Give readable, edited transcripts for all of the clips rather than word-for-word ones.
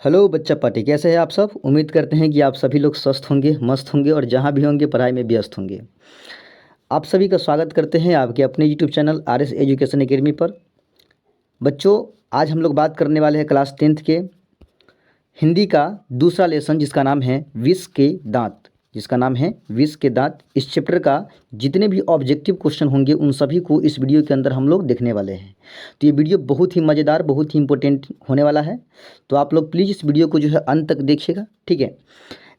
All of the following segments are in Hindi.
हेलो बच्चा पार्टी, कैसे हैं आप सब। उम्मीद करते हैं कि आप सभी लोग स्वस्थ होंगे, मस्त होंगे और जहां भी होंगे पढ़ाई में व्यस्त होंगे। आप सभी का स्वागत करते हैं आपके अपने YouTube channel R S education academy पर। बच्चों, आज हम लोग बात करने वाले हैं क्लास 10th के हिंदी का दूसरा लेसन जिसका नाम है विष के दांत। इस चैप्टर का जितने भी ऑब्जेक्टिव क्वेश्चन होंगे उन सभी को इस वीडियो के अंदर हम लोग देखने वाले हैं। तो ये वीडियो बहुत ही मज़ेदार, बहुत ही इंपॉर्टेंट होने वाला है। तो आप लोग प्लीज़ इस वीडियो को जो है अंत तक देखिएगा, ठीक है।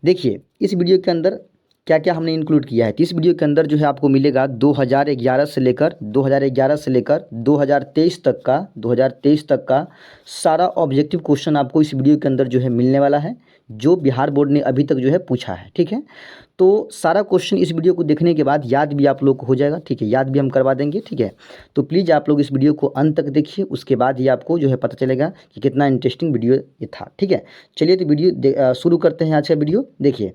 देखिए इस वीडियो के अंदर क्या क्या हमने इंक्लूड किया है। तो इस वीडियो के अंदर जो है आपको मिलेगा 2011 से लेकर 2023 तक का सारा ऑब्जेक्टिव क्वेश्चन आपको इस वीडियो के अंदर जो है मिलने वाला है, जो बिहार बोर्ड ने अभी तक जो है पूछा है, ठीक है। तो सारा क्वेश्चन इस वीडियो को देखने के बाद याद भी आप लोग को हो जाएगा, ठीक है, याद भी हम करवा देंगे, ठीक है। तो प्लीज़ आप लोग इस वीडियो को अंत तक देखिए, उसके बाद ही आपको जो है पता चलेगा कि कितना इंटरेस्टिंग वीडियो ये था, ठीक है। चलिए तो वीडियो शुरू करते हैं। आज का वीडियो देखिए,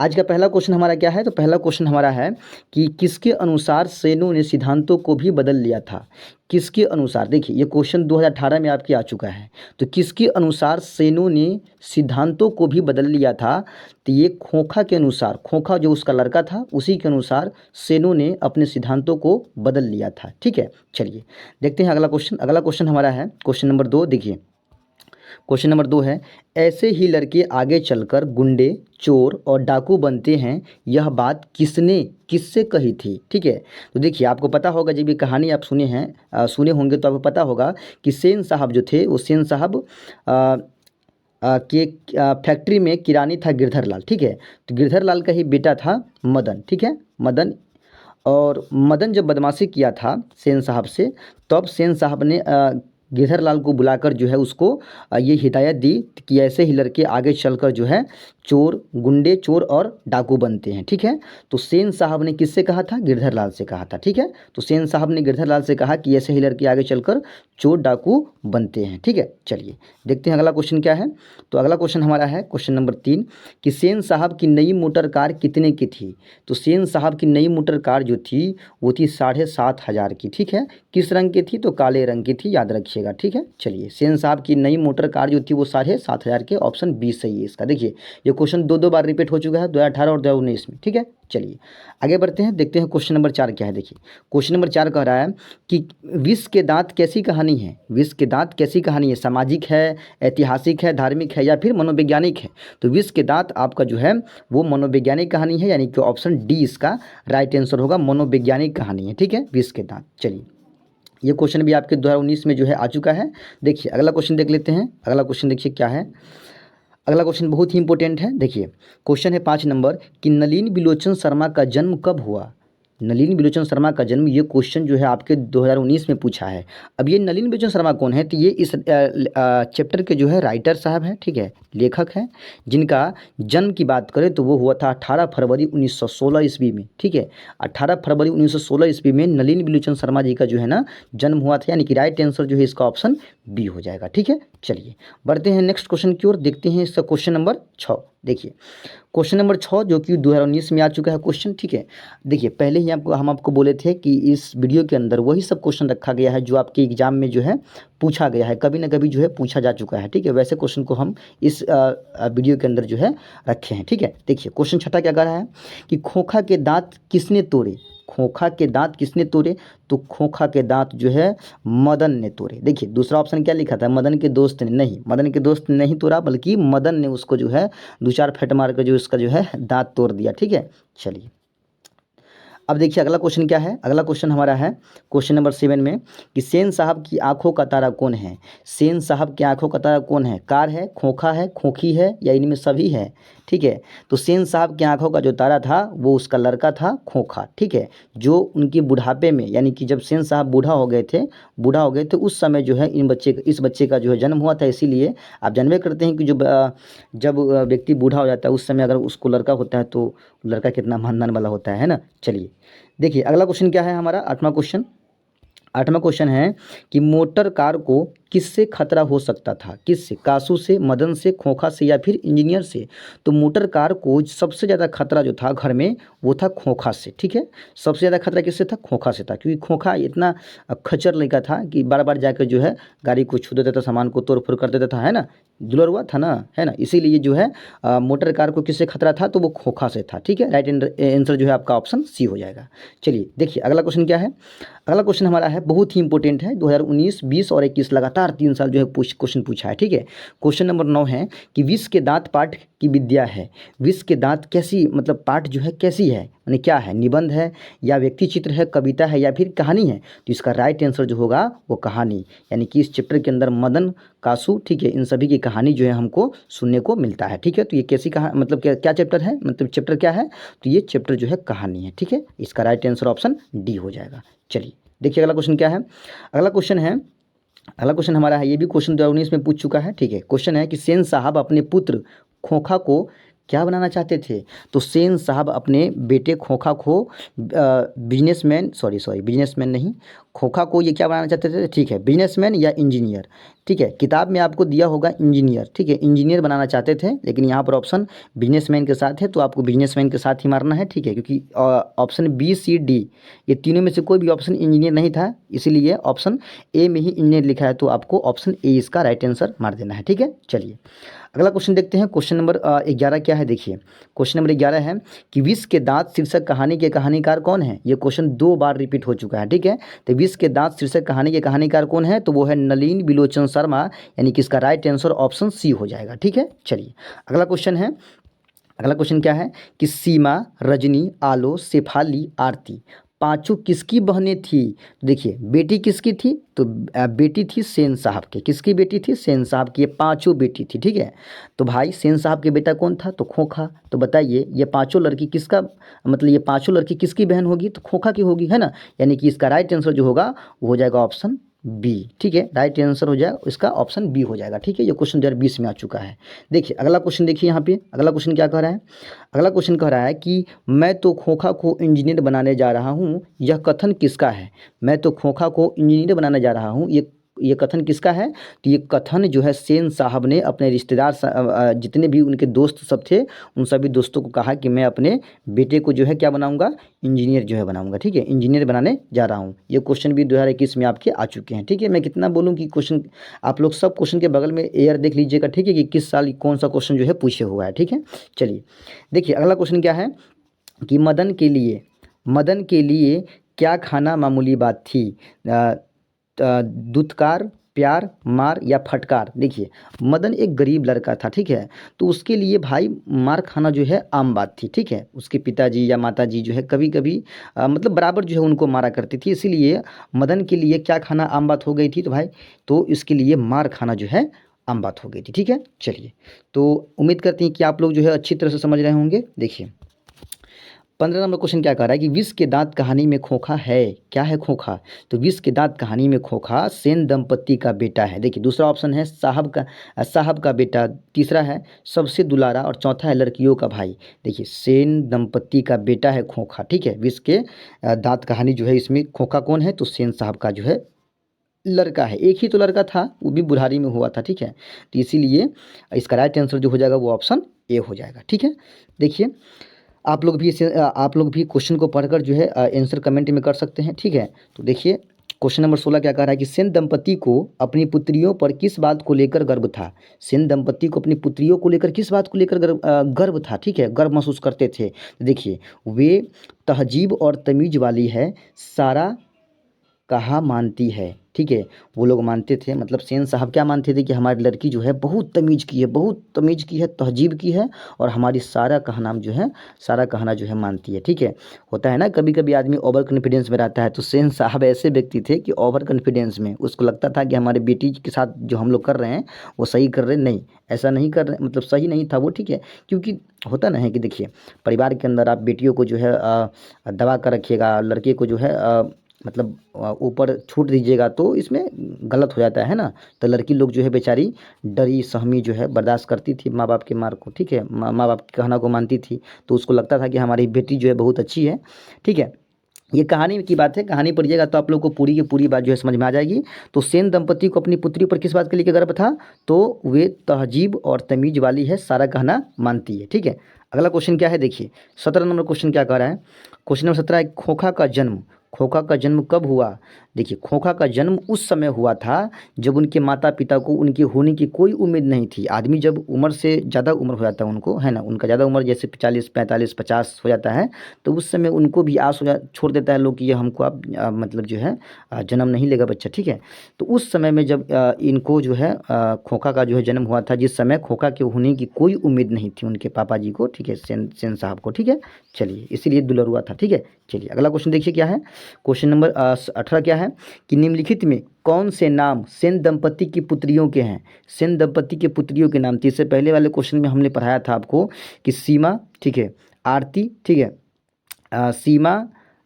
आज का पहला क्वेश्चन हमारा क्या है। तो पहला क्वेश्चन हमारा है कि किसके अनुसार सेनों ने सिद्धांतों को भी बदल लिया था। किसके अनुसार, देखिए ये क्वेश्चन 2018 में आपके आ चुका है। तो किसके अनुसार सेनों ने सिद्धांतों को भी बदल लिया था। तो ये खोखा के अनुसार, खोखा जो उसका लड़का था उसी के अनुसार सेनों ने अपने सिद्धांतों को बदल लिया था, ठीक है। चलिए देखते हैं अगला क्वेश्चन। अगला क्वेश्चन हमारा है क्वेश्चन नंबर 2। देखिए क्वेश्चन नंबर 2 है, ऐसे ही लड़के आगे चलकर गुंडे, चोर और डाकू बनते हैं, यह बात किससे कही थी, ठीक है। तो देखिए आपको पता होगा, जब ये कहानी आप सुने होंगे तो आपको पता होगा कि सेन साहब जो थे वो सेन साहब के फैक्ट्री में किरानी था गिरधर लाल, ठीक है। तो गिरधर लाल का ही बेटा था मदन, ठीक है, मदन। और मदन जब बदमाशी किया था सेन साहब से, तब सेन साहब ने गिरधर लाल को बुलाकर जो है उसको ये हिदायत दी कि ऐसे ही लड़के आगे चलकर जो है गुंडे चोर और डाकू बनते हैं, ठीक है। तो सेन साहब ने किससे कहा था, गिरधर लाल से कहा था, ठीक है। तो सेन साहब ने गिरधर लाल से कहा कि ऐसे ही लड़के आगे चलकर चोर डाकू बनते हैं, ठीक है। चलिए देखते हैं अगला क्वेश्चन क्या है। तो अगला क्वेश्चन हमारा है क्वेश्चन नंबर 3 कि सेन साहब की नई मोटर कार कितने की थी। तो सेन साहब की नई मोटर कार जो थी वो थी 7,500 की, ठीक है। किस रंग की थी, तो काले रंग की थी, याद रखिएगा, ठीक है। चलिए सेन साहब की नई मोटर कार जो थी वो 7,500 के, ऑप्शन बी सही है इसका। देखिए ये क्वेश्चन दो बार रिपीट हो चुका है, 2018 और 2019 में, ठीक है। चलिए आगे बढ़ते हैं, देखते हैं क्वेश्चन नंबर 4 क्या है। देखिए क्वेश्चन नंबर 4 कह रहा है कि विष के दांत कैसी कहानी है। विष के दांत कैसी कहानी है, सामाजिक है, ऐतिहासिक है, धार्मिक है या फिर मनोवैज्ञानिक है। तो विष के दांत आपका जो है वो मनोवैज्ञानिक कहानी है, यानी कि ऑप्शन डी इसका राइट आंसर होगा, मनोवैज्ञानिक कहानी है, ठीक है, विष के दांत। चलिए ये क्वेश्चन भी आपके 2019 में जो है आ चुका है। देखिए अगला क्वेश्चन देख लेते हैं। अगला क्वेश्चन देखिए क्या है। अगला क्वेश्चन बहुत ही इंपॉर्टेंट है। देखिए क्वेश्चन है 5 नंबर कि नलिन बिलोचन शर्मा का जन्म कब हुआ। नलिन बिलोचन शर्मा का जन्म, ये क्वेश्चन जो है आपके 2019 में पूछा है। अब ये नलिन बिलोचन शर्मा कौन है, तो ये इस चैप्टर के जो है राइटर साहब हैं, ठीक है, लेखक हैं, जिनका जन्म की बात करें तो वो हुआ था 18 फरवरी 1916 ईस्वी में, ठीक है। 18 फरवरी 1916 ईस्वी में नलिन बिलोचन शर्मा जी का जो है ना जन्म हुआ था, यानी कि राइट आंसर जो है इसका ऑप्शन बी हो जाएगा, ठीक है। चलिए बढ़ते हैं नेक्स्ट क्वेश्चन की ओर, देखते हैं इसका क्वेश्चन नंबर 6। देखिए क्वेश्चन नंबर 6 जो कि 2019 में आ चुका है क्वेश्चन, ठीक है। देखिए पहले ही हम आपको बोले थे कि इस वीडियो के अंदर वही सब क्वेश्चन रखा गया है जो आपके एग्जाम में जो है पूछा गया है, कभी ना कभी जो है पूछा जा चुका है, ठीक है। वैसे क्वेश्चन को हम इस वीडियो के अंदर जो है रखे हैं, ठीक है। देखिए क्वेश्चन 6 क्या कह रहा है कि खोखा के दांत किसने तोड़े। खोखा के दांत किसने तोड़े, तो खोखा के दांत जो है मदन ने तोड़े। देखिए दूसरा ऑप्शन क्या लिखा था, मदन के दोस्त ने, नहीं, मदन के दोस्त ने नहीं तोड़ा, बल्कि मदन ने उसको जो है 2-4 फेंट मार कर जो इसका जो है दांत तोड़ दिया, ठीक है। चलिए अब देखिए अगला क्वेश्चन क्या है। अगला क्वेश्चन हमारा है क्वेश्चन नंबर 7 में कि सेन साहब की आंखों का तारा कौन है। सेन साहब की आंखों का तारा कौन है, कार है, खोखा है, खोखी है या इनमें सभी है, ठीक है। तो सेन साहब की आंखों का जो तारा था वो उसका लड़का था खोखा, ठीक है, जो उनके बुढ़ापे में, यानी कि जब सेन साहब बूढ़ा हो गए थे उस समय जो है इस बच्चे का जो है जन्म हुआ था। इसीलिए आप जानबे करते हैं कि जब व्यक्ति बूढ़ा हो जाता है उस समय अगर उसको लड़का होता है तो लड़का कितना मानदान वाला होता है ना। चलिए देखिए अगला क्वेश्चन क्या है हमारा, 8वां क्वेश्चन। 8वां क्वेश्चन है कि मोटर कार को किससे खतरा हो सकता था? किससे? कासू से, मदन से, खोखा से या फिर इंजीनियर से? तो मोटर कार को सबसे ज़्यादा खतरा जो था घर में वो था खोखा से, ठीक है। सबसे ज़्यादा खतरा किससे था? खोखा से था, क्योंकि खोखा इतना खच्चर लड़का था कि बार बार जाकर जो है गाड़ी को छू देता था, सामान को तोड़ फोड़ कर देता था, है ना, दुलरुआ था ना, है ना। इसीलिए जो है मोटर कार को किससे खतरा था? तो वो खोखा से था, ठीक है। राइट आंसर जो है आपका ऑप्शन सी हो जाएगा। चलिए देखिए अगला क्वेश्चन क्या है। अगला क्वेश्चन हमारा है, बहुत ही इंपॉर्टेंट है, 2019, 20 और 21 लगातार 3 साल जो है क्वेश्चन पूछा है, ठीक है। क्वेश्चन नंबर 9 है कि विष के दांत पाठ की विद्या है। विष के दांत कैसी, मतलब पाठ जो है कैसी है, यानी क्या है? निबंध है या व्यक्ति चित्र है, कविता है या फिर कहानी है? तो इसका राइट आंसर जो होगा वो कहानी, यानी कि इस चैप्टर के अंदर मदन, कासू, ठीक है, इन सभी की कहानी जो है हमको सुनने को मिलता है, ठीक है। तो ये कैसी कहानी, मतलब क्या क्या चैप्टर है, मतलब चैप्टर क्या है? तो ये चैप्टर जो है कहानी है, ठीक है। इसका राइट आंसर ऑप्शन डी हो जाएगा। चलिए देखिए अगला क्वेश्चन क्या है। अगला क्वेश्चन है, अगला क्वेश्चन हमारा है, ये भी क्वेश्चन 2019 में पूछ चुका है, ठीक है। क्वेश्चन है कि सेन साहब अपने पुत्र खोखा को क्या बनाना चाहते थे? तो सेन साहब अपने बेटे खोखा को बिजनेसमैन, बिजनेसमैन नहीं, खोखा को ये क्या बनाना चाहते थे, ठीक है, बिजनेसमैन या इंजीनियर, ठीक है। किताब में आपको दिया होगा इंजीनियर, ठीक है, इंजीनियर बनाना चाहते थे, लेकिन यहाँ पर ऑप्शन बिजनेसमैन के साथ है तो आपको बिजनेसमैन के साथ ही मारना है, ठीक है, क्योंकि ऑप्शन बी, सी, डी ये तीनों में से कोई भी ऑप्शन इंजीनियर नहीं था, इसीलिए ऑप्शन ए में ही इंजीनियर लिखा है, तो आपको ऑप्शन ए इसका राइट आंसर मार देना है, ठीक है। चलिए अगला क्वेश्चन देखते हैं। क्वेश्चन नंबर 11 क्या है, देखिए क्वेश्चन नंबर 11 है कि विष के दांत शीर्षक कहानी के कहानीकार कौन है? ये क्वेश्चन 2 बार रिपीट हो चुका है, ठीक है। तो विष के दांत शीर्षक कहानी के कहानीकार कौन है? तो वो है नलिन बिलोचन शर्मा, यानी कि इसका राइट आंसर ऑप्शन सी हो जाएगा, ठीक है। चलिए अगला क्वेश्चन है, अगला क्वेश्चन क्या है कि सीमा, रजनी, आलो, शेफाली, आरती पांचों किसकी बहनें थी? तो देखिए बेटी किसकी थी? तो बेटी थी सेन साहब के। किसकी बेटी थी? सेन साहब की। ये पांचों बेटी थी, ठीक है। तो भाई सेन साहब के बेटा कौन था? तो खोखा। तो बताइए ये पांचों लड़की किसका, मतलब ये पांचों लड़की किसकी बहन होगी? तो खोखा की होगी, है ना। यानी कि इसका राइट आंसर जो होगा वो हो जाएगा ऑप्शन बी, ठीक है। राइट आंसर हो जाएगा इसका ऑप्शन बी हो जाएगा, ठीक है। ये क्वेश्चन 2020 में आ चुका है। देखिए अगला क्वेश्चन, देखिए यहाँ पे अगला क्वेश्चन क्या कह रहा है। अगला क्वेश्चन कह रहा है कि मैं तो खोखा को इंजीनियर बनाने जा रहा हूँ, यह कथन किसका है? मैं तो खोखा को इंजीनियर बनाने जा रहा हूँ, ये कथन किसका है? तो ये कथन जो है सेन साहब ने अपने रिश्तेदार जितने भी उनके दोस्त सब थे उन सभी दोस्तों को कहा कि मैं अपने बेटे को जो है क्या बनाऊंगा? इंजीनियर जो है बनाऊंगा, ठीक है, इंजीनियर बनाने जा रहा हूँ। ये क्वेश्चन भी 2021 में आपके आ चुके हैं, ठीक है। मैं कितना बोलूँ कि क्वेश्चन आप लोग सब क्वेश्चन के बगल में एयर देख लीजिएगा, ठीक है, कि किस साल कौन सा क्वेश्चन जो है पूछे हुआ है, ठीक है। चलिए देखिए अगला क्वेश्चन क्या है कि मदन के लिए क्या खाना मामूली बात थी? दुत्कार, प्यार, मार या फटकार? देखिए मदन एक गरीब लड़का था, ठीक है, तो उसके लिए भाई मार खाना जो है आम बात थी, ठीक है। उसके पिताजी या माताजी जो है कभी कभी मतलब बराबर जो है उनको मारा करती थी, इसीलिए मदन के लिए क्या खाना आम बात हो गई थी? तो भाई तो इसके लिए मार खाना जो है आम बात हो गई थी, ठीक है। चलिए तो उम्मीद करती हैं कि आप लोग जो है अच्छी तरह से समझ रहे होंगे। देखिए 15 नंबर क्वेश्चन क्या कह रहा है कि विष के दांत कहानी में खोखा है। क्या है खोखा? तो विष के दांत कहानी में खोखा सेन दंपति का बेटा है। देखिए दूसरा ऑप्शन है साहब का बेटा, तीसरा है सबसे दुलारा और चौथा है लड़कियों का भाई। देखिए सेन दंपति का बेटा है खोखा, ठीक है। विष के दांत कहानी जो है इसमें खोखा कौन है? तो सेन साहब का जो है लड़का है, एक ही तो लड़का था, वो भी बुढ़ारी में हुआ था, ठीक है। तो इसीलिए इसका राइट आंसर जो हो जाएगा वो ऑप्शन ए हो जाएगा, ठीक है। देखिए आप लोग भी क्वेश्चन को पढ़कर जो है आंसर कमेंट में कर सकते हैं, ठीक है। तो देखिए क्वेश्चन नंबर 16 क्या कह रहा है कि सेन दंपति को अपनी पुत्रियों पर किस बात को लेकर गर्व था? सेन दंपति को अपनी पुत्रियों को लेकर किस बात को लेकर गर्व था, ठीक है, गर्व महसूस करते थे। देखिए वे तहजीब और तमीज वाली है, सारा कहा मानती है, ठीक है। वो लोग मानते थे, मतलब सेन साहब क्या मानते थे कि हमारी लड़की जो है बहुत तमीज़ की है, बहुत तमीज़ की है, तहजीब की है, और हमारी सारा कहना जो है सारा कहना जो है मानती है, ठीक है। होता है ना कभी कभी आदमी ओवर कॉन्फिडेंस में रहता है, तो सेन साहब ऐसे व्यक्ति थे कि ओवर कॉन्फिडेंस में उसको लगता था कि हमारे बेटी के साथ जो हम लोग कर रहे हैं वो सही कर रहे हैं, नहीं ऐसा नहीं कर रहे, मतलब सही नहीं था वो, ठीक है। क्योंकि होता ना है कि देखिए परिवार के अंदर आप बेटियों को जो है दबा कर रखिएगा, लड़के को जो है मतलब ऊपर छूट दीजिएगा तो इसमें गलत हो जाता है ना। तो लड़की लोग जो है बेचारी डरी सहमी जो है बर्दाश्त करती थी माँ बाप के मार को, ठीक है, माँ बाप के कहना को मानती थी, तो उसको लगता था कि हमारी बेटी जो है बहुत अच्छी है, ठीक है। ये कहानी की बात है, कहानी पढ़िएगा तो आप लोग को पूरी की पूरी बात जो है समझ में आ जाएगी। तो सेन दंपति को अपनी पुत्री पर किस बात के लिए गर्व था? तो वे तहजीब और तमीज वाली है, सारा कहना मानती है। ठीक है, अगला क्वेश्चन क्या है देखिए, 17 नंबर क्वेश्चन क्या कह रहा है। क्वेश्चन नंबर 17 है, खोखा का जन्म, खोखा का जन्म कब हुआ? देखिए, खोखा का जन्म उस समय हुआ था जब उनके माता पिता को उनके होने की कोई उम्मीद नहीं थी। आदमी जब उम्र से ज़्यादा उम्र हो जाता है उनको, है ना, उनका ज़्यादा उम्र जैसे 40 45 50 हो जाता है, तो उस समय उनको भी आस छोड़ देता है लोग कि ये हमको अब मतलब जो है जन्म नहीं लेगा बच्चा। ठीक है, तो उस समय में जब इनको जो है खोखा का जो है जन्म हुआ था, जिस समय खोखा के होने की कोई उम्मीद नहीं थी उनके पापा जी को, ठीक है, सेन सेन साहब को। ठीक है, चलिए, इसीलिए दुलरुआ था। ठीक है, चलिए अगला क्वेश्चन देखिए क्या है। क्वेश्चन नंबर 18 क्या है कि निम्नलिखित में कौन से नाम सेन दंपति की पुत्रियों के हैं? सेन दंपति के पुत्रियों के नाम, तो इससे पहले वाले क्वेश्चन में हमने पढ़ाया था आपको कि सीमा, ठीक है, आरती, ठीक है, सीमा,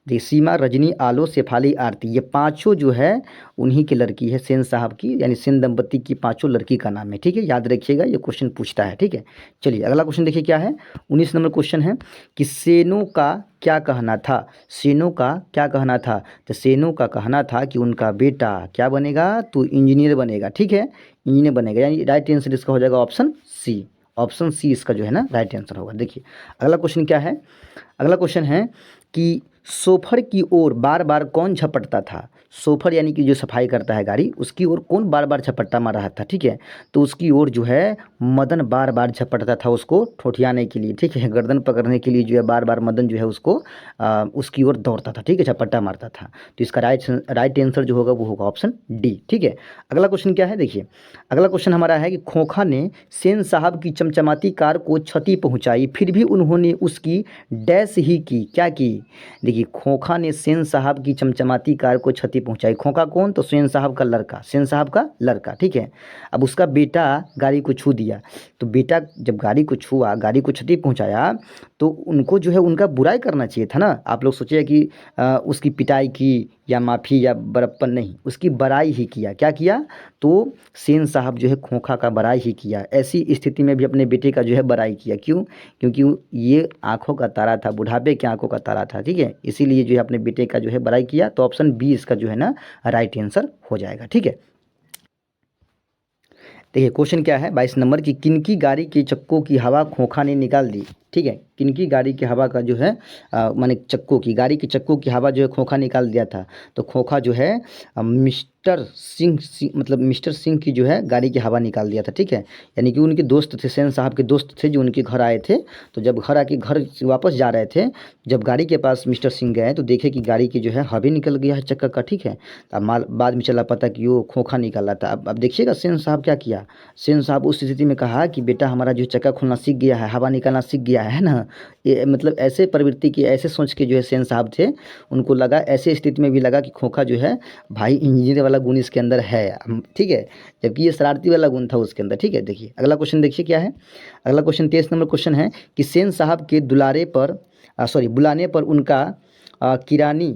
देखिए सीमा, रजनी, आलो, शेफाली, आरती, ये पांचों जो है उन्हीं की लड़की है, सेन साहब की, यानी सेन दंपति की पांचों लड़की का नाम है। ठीक है, याद रखिएगा, ये क्वेश्चन पूछता है। ठीक है, चलिए अगला क्वेश्चन देखिए क्या है। 19 नंबर क्वेश्चन है कि सेनों का क्या कहना था? सेनों का क्या कहना था? तो सेनों का कहना था कि उनका बेटा क्या बनेगा? तो इंजीनियर बनेगा। ठीक है, इंजीनियर बनेगा, यानी राइट आंसर इसका हो जाएगा ऑप्शन सी। ऑप्शन सी इसका जो है ना राइट आंसर होगा। देखिए अगला क्वेश्चन क्या है। अगला क्वेश्चन है कि सोफर की ओर बार बार कौन झपटता था? सोफर यानी कि जो सफाई करता है गाड़ी, उसकी ओर कौन बार बार झपट्टा मार रहा था? ठीक है, तो उसकी ओर जो है मदन बार बार झपटता था उसको ठोठियाने के लिए। ठीक है, गर्दन पकड़ने के लिए जो है बार बार मदन जो है उसको उसकी ओर दौड़ता था। ठीक है, झपट्टा मारता था। तो इसका राइट आंसर जो होगा वो होगा ऑप्शन डी। ठीक है, अगला क्वेश्चन क्या है देखिए। अगला क्वेश्चन हमारा है कि खोखा ने सेन साहब की चमचमाती कार को क्षति पहुंचाई, फिर भी उन्होंने उसकी डैश ही की, क्या की? देखिए, खोखा ने सेन साहब की चमचमाती कार को क्षति पहुंचाई। खोखा कौन? तो सेन साहब का लड़का, सेन साहब का लड़का। ठीक है, अब उसका बेटा गाड़ी को छू दिया, तो बेटा जब गाड़ी को छुआ, गाड़ी को क्षति पहुंचाया, तो उनको जो है उनका बुराई करना चाहिए था ना। आप लोग सोचिए कि उसकी पिटाई की या माफ़ी या बड़प्पन नहीं, उसकी बड़ाई ही किया। क्या किया? तो सेन साहब जो है खोखा का बड़ाई ही किया। ऐसी स्थिति में भी अपने बेटे का जो है बड़ाई किया। क्यों? क्योंकि ये आंखों का तारा था, बुढ़ापे की आंखों का तारा था। ठीक है, इसीलिए जो है अपने बेटे का जो है बड़ाई किया। तो ऑप्शन बी इसका जो है ना राइट आंसर हो जाएगा। ठीक है, देखिए क्वेश्चन क्या है 22 नंबर की, किनकी गाड़ी के चक्कों की हवा खोखा ने निकाल दी? ठीक है, किनकी गाड़ी की हवा का जो है माने चक्कों की, गाड़ी के चक्कों की हवा जो है खोखा निकाल दिया था। तो खोखा जो है मतलब मिस्टर सिंह की जो है गाड़ी की हवा निकाल दिया था। ठीक है, यानी कि उनके दोस्त थे, सेन साहब के दोस्त थे जो उनके घर आए थे। तो जब घर आके घर से वापस जा रहे थे, जब गाड़ी के पास मिस्टर सिंह गए तो देखे कि गाड़ी की जो है हवा निकल गया है चक्का का। ठीक है, अब बाद में चला पता कि वो खोखा निकाला था। अब देखिएगा सेन साहब क्या किया। सेन साहब उस स्थिति में कहा कि बेटा हमारा जो चक्का खोलना सीख गया है, हवा निकालना सीख गया है ना। ये मतलब ऐसे प्रवृत्ति की, ऐसे सोच के जो है सेन साहब थे, उनको लगा, ऐसे स्थिति में भी लगा कि खोखा जो है भाई इंजीनियर वाला गुण इसके अंदर है। ठीक है, जबकि ये शरारती वाला गुण था उसके अंदर। ठीक है, देखिए अगला क्वेश्चन देखिए क्या है। अगला क्वेश्चन 23 नंबर क्वेश्चन है कि सेन साहब के बुलाने पर उनका किरानी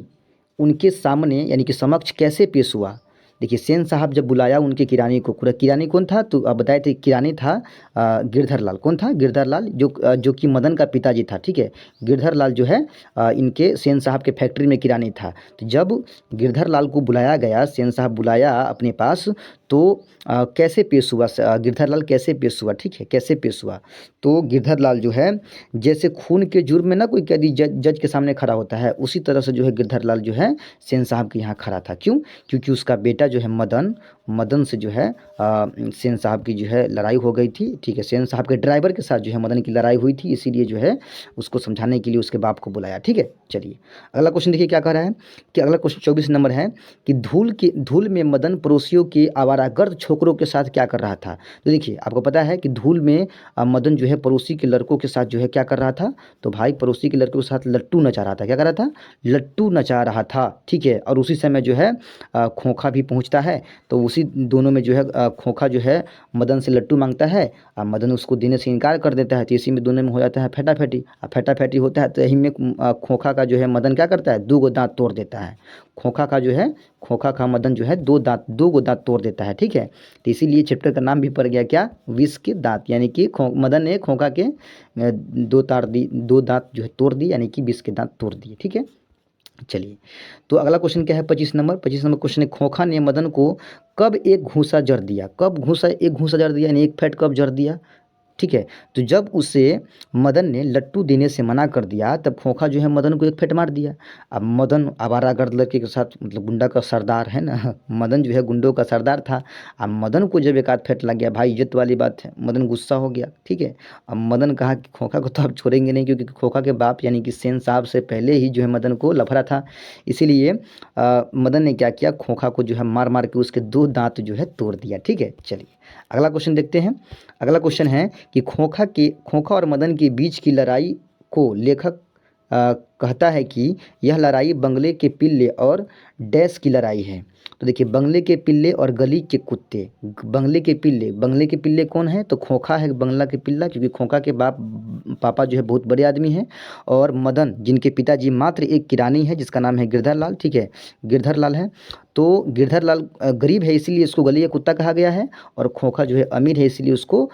उनके सामने यानी कि समक्ष कैसे पेश हुआ? देखिए, सेन साहब जब बुलाया उनके किरानी को, पूरा किरानी कौन था? तो अब बताए थे किरानी था गिरधर लाल। कौन था? गिरधर लाल, जो कि मदन का पिताजी था। ठीक है, गिरधर लाल जो है इनके सेन साहब के फैक्ट्री में किरानी था। तो जब गिरधर लाल को बुलाया गया, सेन साहब बुलाया अपने पास, तो कैसे पेश हुआ गिरधर लाल कैसे पेश हुआ? ठीक है, कैसे पेश हुआ? तो गिरधर लाल जो है जैसे खून के जुर्म में ना कोई कैदी जज के सामने खड़ा होता है, उसी तरह से जो है गिरधर लाल जो है सेन साहब के यहाँ खड़ा था। क्यों? क्योंकि उसका बेटा जो है मदन से जो है सेन साहब की जो है लड़ाई हो गई थी। ठीक है, सेन साहब के ड्राइवर के साथ जो है मदन की लड़ाई हुई थी, इसीलिए जो है उसको समझाने के लिए उसके बाप को बुलाया। ठीक है, चलिए अगला क्वेश्चन देखिए क्या कह रहा है कि अगला क्वेश्चन 24 नंबर है कि धूल में मदन पड़ोसियों के आवारागर्द छोकरों के साथ क्या कर रहा था? तो देखिए आपको पता है कि धूल में मदन जो है पड़ोसी के लड़कों के साथ जो है क्या कर रहा था? तो भाई पड़ोसी के लड़कों के साथ लट्टू नचा रहा था। क्या कर रहा था? लट्टू नचा रहा था। ठीक है, और उसी समय जो है खोखा भी पहुंचता है। तो उसी दोनों में जो है खोखा जो है मदन से लट्टू मांगता है, और मदन उसको देने से इनकार कर देता है। तो इसी में दोनों में हो जाता है फेटाफेटी, और फेटाफेटी होता है तो यही में खोखा का जो है मदन क्या करता है? 2 दांत तोड़ देता है। खोखा का मदन जो है 2 दांत तोड़ देता है। ठीक है, तो इसीलिए चैप्टर का नाम भी पड़ गया क्या? विष के दांत, यानी कि मदन ने खोखा के 2 दांत जो है तोड़ दी, यानी कि विष के दांत तोड़ दिए। ठीक है, चलिए, तो अगला क्वेश्चन क्या है 25 नंबर क्वेश्चन है, खोखा ने मदन को कब एक घूंसा जड़ दिया? कब एक घूंसा जड़ दिया यानी एक फैट कब जड़ दिया? ठीक है, तो जब उसे मदन ने लट्टू देने से मना कर दिया तब खोखा जो है मदन को एक फेंट मार दिया। अब मदन आवारागर्द लड़के के साथ मतलब गुंडा का सरदार है ना मदन जो है गुंडों का सरदार था। अब मदन को जब एक आध फेंट लग गया, भाई इज्जत वाली बात है, मदन गुस्सा हो गया। ठीक है, अब मदन कहा कि खोखा को तो आप छोड़ेंगे नहीं, क्योंकि खोखा के बाप यानी कि सेन साहब से पहले ही जो है मदन को लफड़ा था। इसीलिए मदन ने क्या किया, खोखा को जो है मार मार के उसके 2 दांत जो है तोड़ दिया। ठीक है, चलिए अगला क्वेश्चन देखते हैं। अगला क्वेश्चन है कि खोखा और मदन के बीच की लड़ाई को लेखक कहता है कि यह लड़ाई बंगले के पिल्ले और डैश की लड़ाई है। तो देखिए, बंगले के पिल्ले और गली के कुत्ते। बंगले के पिल्ले कौन है? तो खोखा है बंगला के पिल्ला, क्योंकि खोखा के पापा जो है बहुत बड़े आदमी हैं। और मदन जिनके पिताजी मात्र एक किरानी है जिसका नाम है गिरधर लाल। ठीक है, गिरधर लाल है। तो गिरधर लाल गरीब है इसीलिए इसको गली का कुत्ता कहा गया है, और खोखा जो है अमीर है इसीलिए उसको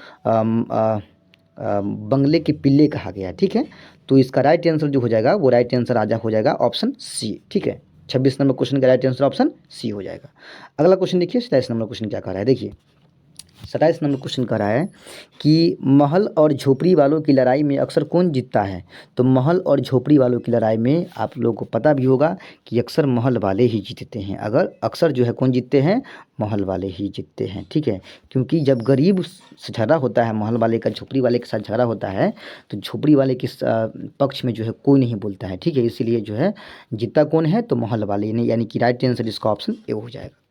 बंगले के पिल्ले कहा गया। ठीक है, तो इसका राइट आंसर जो हो जाएगा वो राइट आंसर आजा हो जाएगा ऑप्शन सी। ठीक है, 26 नंबर क्वेश्चन का राइट आंसर ऑप्शन सी हो जाएगा। अगला क्वेश्चन देखिए, 27 नंबर क्वेश्चन क्या कह रहा है, देखिए 27 नंबर क्वेश्चन कह रहा है कि महल और झोपड़ी वालों की लड़ाई में अक्सर कौन जीतता है? तो महल और झोपड़ी वालों की लड़ाई में आप लोगों को पता भी होगा कि अक्सर महल वाले ही जीतते हैं। अक्सर जो है कौन जीतते हैं? महल वाले ही जीतते हैं। ठीक है, क्योंकि जब गरीब से झगड़ा होता है, महल वाले का झोपड़ी वाले के साथ झगड़ा होता है, तो झोपड़ी वाले के पक्ष में जो है कोई नहीं बोलता है। ठीक है, इसीलिए जो है जीतता कौन है? तो महल वाले ने, यानी कि राइट आंसर इसका ऑप्शन ए हो जाएगा।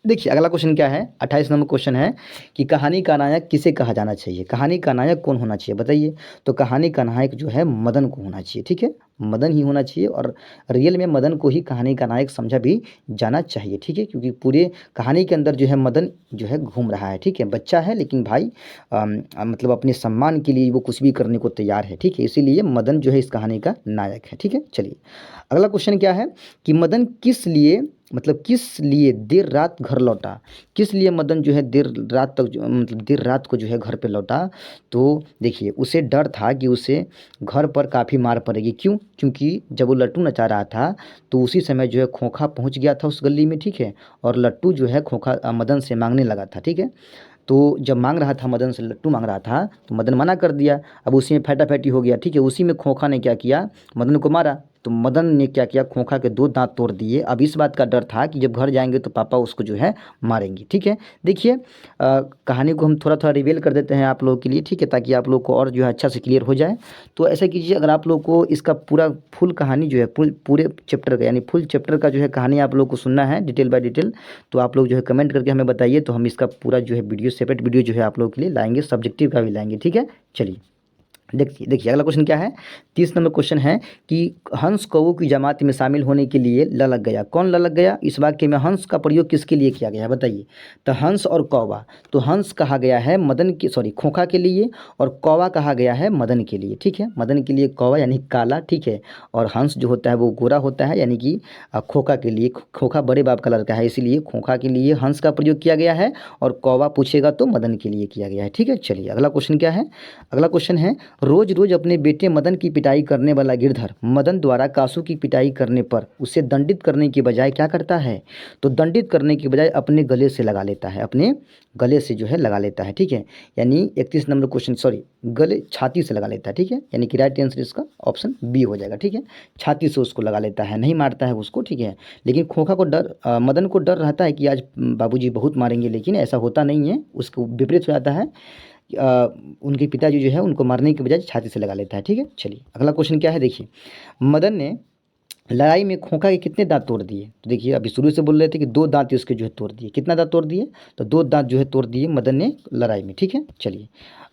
देखिए अगला क्वेश्चन क्या है, 28 नंबर क्वेश्चन है कि कहानी का नायक किसे कहा जाना चाहिए? कहानी का नायक कौन होना चाहिए बताइए? तो कहानी का नायक जो है मदन को होना चाहिए। ठीक है, मदन ही होना चाहिए, और रियल में मदन को ही कहानी का नायक समझा भी जाना चाहिए। ठीक है, क्योंकि पूरे कहानी के अंदर जो है मदन जो है घूम रहा है। ठीक है, बच्चा है लेकिन भाई मतलब अपने सम्मान के लिए वो कुछ भी करने को तैयार है। ठीक है, इसीलिए मदन जो है इस कहानी का नायक है। ठीक है, चलिए अगला क्वेश्चन क्या है कि मदन किस लिए देर रात घर लौटा? किस लिए मदन जो है देर रात तक मतलब देर रात को जो है घर पे लौटा? तो देखिए, उसे डर था कि उसे घर पर काफ़ी मार पड़ेगी। क्यों? क्योंकि जब वो लट्टू नचा रहा था तो उसी समय जो है खोखा पहुंच गया था उस गली में। ठीक है, और लट्टू जो है खोखा मदन से मांगने लगा था। ठीक है, तो जब मांग रहा था मदन से, लट्टू मांग रहा था तो मदन मना कर दिया। अब उसी में फैटाफैटी हो गया। ठीक है, उसी में खोखा ने क्या किया, मदन को मारा। तो मदन ने क्या किया, खोखा के 2 दांत तोड़ दिए। अब इस बात का डर था कि जब घर जाएंगे तो पापा उसको जो है मारेंगे। ठीक है, देखिए कहानी को हम थोड़ा थोड़ा रिवील कर देते हैं आप लोगों के लिए। ठीक है, ताकि आप लोग को और जो है अच्छा से क्लियर हो जाए। तो ऐसा कीजिए, अगर आप लोग को इसका पूरा फुल कहानी जो है पूरे चैप्टर का यानी फुल चैप्टर का जो है कहानी आप लोग को सुनना है डिटेल बाय डिटेल, तो आप लोग जो है कमेंट करके हमें बताइए, तो हम इसका पूरा जो है वीडियो सेपरेट वीडियो जो है आप लोगों के लिए लाएंगे, सब्जेक्टिव का भी लाएंगे। ठीक है, चलिए देखिए अगला क्वेश्चन क्या है, 30 नंबर क्वेश्चन है कि हंस कौओं की जमात में शामिल होने के लिए ललक गया। कौन ललक गया? इस वाक्य में हंस का प्रयोग किसके लिए किया गया है बताइए? तो हंस और कौवा, तो हंस कहा गया है खोखा के लिए, और कौवा कहा गया है मदन के लिए। ठीक है, मदन के लिए कौवा यानी काला। ठीक है, और हंस जो होता है वो गोरा होता है, यानी कि खोखा के लिए, खोखा बड़े बाप का लड़का है, इसीलिए खोखा के लिए हंस का प्रयोग किया गया है, और कौवा पूछेगा तो मदन के लिए किया गया है। ठीक है, चलिए अगला क्वेश्चन क्या है, अगला क्वेश्चन है रोज रोज अपने बेटे मदन की पिटाई करने वाला गिरधर मदन द्वारा कासू की पिटाई करने पर उसे दंडित करने की बजाय क्या करता है? तो दंडित करने की बजाय अपने गले से लगा लेता है, अपने गले से जो है लगा लेता है। ठीक है, यानी 31 नंबर क्वेश्चन, गले छाती से लगा लेता है। ठीक है, यानी कि राइट आंसर इसका ऑप्शन बी हो जाएगा। ठीक है, छाती से उसको लगा लेता है, नहीं मारता है उसको। ठीक है, लेकिन खोखा को मदन को डर रहता है कि आज बाबूजी बहुत मारेंगे, लेकिन ऐसा होता नहीं है, उसको विपरीत हो जाता है। उनके पिताजी जो है उनको मारने के बजाय छाती से लगा लेता है। ठीक है, चलिए अगला क्वेश्चन क्या है, देखिए मदन ने लड़ाई में खोखा के कितने दांत तोड़ दिए? तो देखिए अभी शुरू से बोल रहे थे कि 2 दांत उसके जो है तोड़ दिए। कितना दांत तोड़ दिए? तो 2 दांत जो है तोड़ दिए मदन ने लड़ाई में। ठीक है, चलिए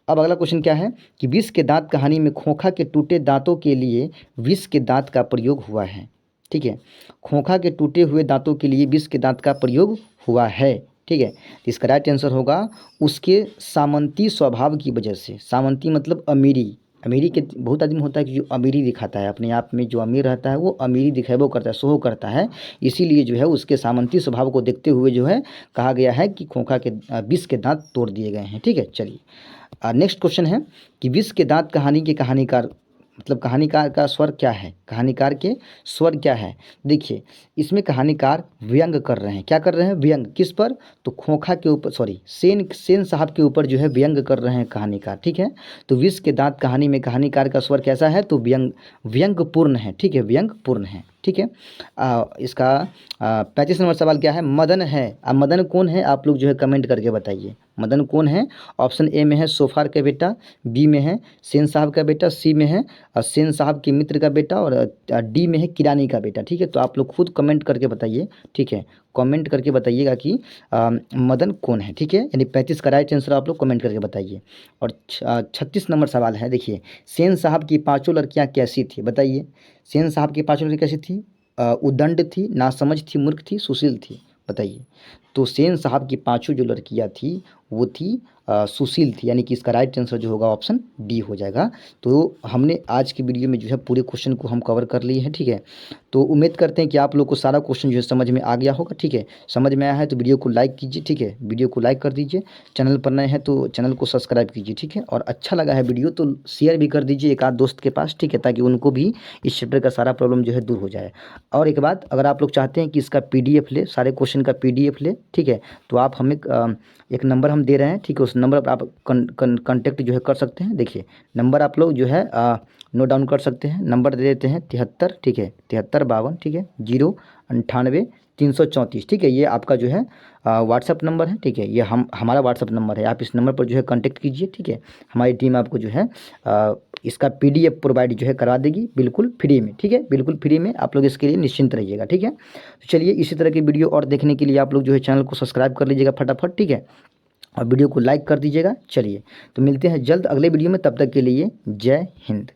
अब अगला क्वेश्चन क्या है कि विष के दांत कहानी में खोखा के टूटे दांतों के लिए विष के दांत का प्रयोग हुआ है। ठीक है, खोखा के टूटे हुए दांतों के लिए विष के दांत का प्रयोग हुआ है। ठीक है, तो इसका राइट आंसर होगा उसके सामंती स्वभाव की वजह से। सामंती मतलब अमीरी। अमीरी के बहुत आदमी होता है कि जो अमीरी दिखाता है अपने आप में, जो अमीर रहता है वो अमीरी दिखेबो करता है, शो करता है। इसीलिए जो है उसके सामंती स्वभाव को देखते हुए जो है कहा गया है कि खोखा के विष के दांत तोड़ दिए गए हैं। ठीक है, चलिए नेक्स्ट क्वेश्चन है कि विष के दांत कहानी के कहानीकार मतलब कहानीकार का स्वर क्या है, कहानीकार के स्वर क्या है। देखिए इसमें कहानीकार व्यंग कर रहे हैं, क्या कर रहे हैं, व्यंग किस पर, तो खोखा के ऊपर, सॉरी सेन साहब के ऊपर जो है व्यंग कर रहे हैं कहानीकार, ठीक है। तो विष के दांत कहानी में कहानीकार का स्वर कैसा है, तो व्यंगपूर्ण है, ठीक है, व्यंगपूर्ण है, ठीक है। इसका 35 नंबर सवाल क्या है, मदन है। अब मदन कौन है, आप लोग जो है कमेंट करके बताइए, मदन कौन है। ऑप्शन ए में है सोफार का बेटा, बी में है सेन साहब का बेटा, सी में है सेन साहब के मित्र का बेटा, और डी में है किरानी का बेटा, ठीक है। तो आप लोग खुद कमेंट करके बताइए, ठीक है, कमेंट करके बताइएगा कि मदन कौन है, ठीक है। यानी 35 का राइट आंसर आप लोग कमेंट करके बताइए। और 36 नंबर सवाल है, देखिए सेन साहब की पांचों लड़कियां कैसी थी, बताइए। सेन साहब की पांचों लड़कियां कैसी थी, उदंड थी, नासमझ थी, मूर्ख थी, सुशील थी, बताइए। तो सेन साहब की पांचों जो लड़कियां थी वो थी सुशील थी, यानी कि इसका राइट आंसर जो होगा ऑप्शन डी हो जाएगा। तो हमने आज की वीडियो में जो है पूरे क्वेश्चन को हम कवर कर लिए हैं, ठीक है। तो उम्मीद करते हैं कि आप लोग को सारा क्वेश्चन जो है समझ में आ गया होगा, ठीक है। समझ में आया है तो वीडियो को लाइक कीजिए, ठीक है, वीडियो को लाइक कर दीजिए। चैनल पर नए हैं तो चैनल को सब्सक्राइब कीजिए, ठीक है। और अच्छा लगा है वीडियो तो शेयर भी कर दीजिए एक आध दोस्त के पास, ठीक है, ताकि उनको भी इस चैप्टर का सारा प्रॉब्लम जो है दूर हो जाए। और एक बात, अगर आप लोग चाहते हैं कि इसका PDF ले, सारे क्वेश्चन का PDF ले, ठीक है, तो आप हमें एक नंबर हम दे रहे हैं, ठीक है, उस नंबर पर आप कॉन्टेक्ट जो है कर सकते हैं। देखिए नंबर आप लोग जो है नोट डाउन कर सकते हैं। नंबर दे देते हैं 73, ठीक है, 7352, ठीक है, 098 334, ठीक है। ये आपका जो है व्हाट्सअप नंबर है, ठीक है, ये हमारा व्हाट्सअप नंबर है। आप इस नंबर पर जो है कांटेक्ट कीजिए, ठीक है। हमारी टीम आपको जो है इसका PDF प्रोवाइड जो है करा देगी बिल्कुल फ्री में, ठीक है, बिल्कुल फ्री में। आप लोग इसके लिए निश्चिंत रहिएगा, ठीक है। तो चलिए इसी तरह की वीडियो और देखने के लिए आप लोग जो है चैनल को सब्सक्राइब कर लीजिएगा फटाफट, ठीक है, और वीडियो को लाइक कर दीजिएगा। चलिए तो मिलते हैं जल्द अगले वीडियो में, तब तक के लिए जय हिंद।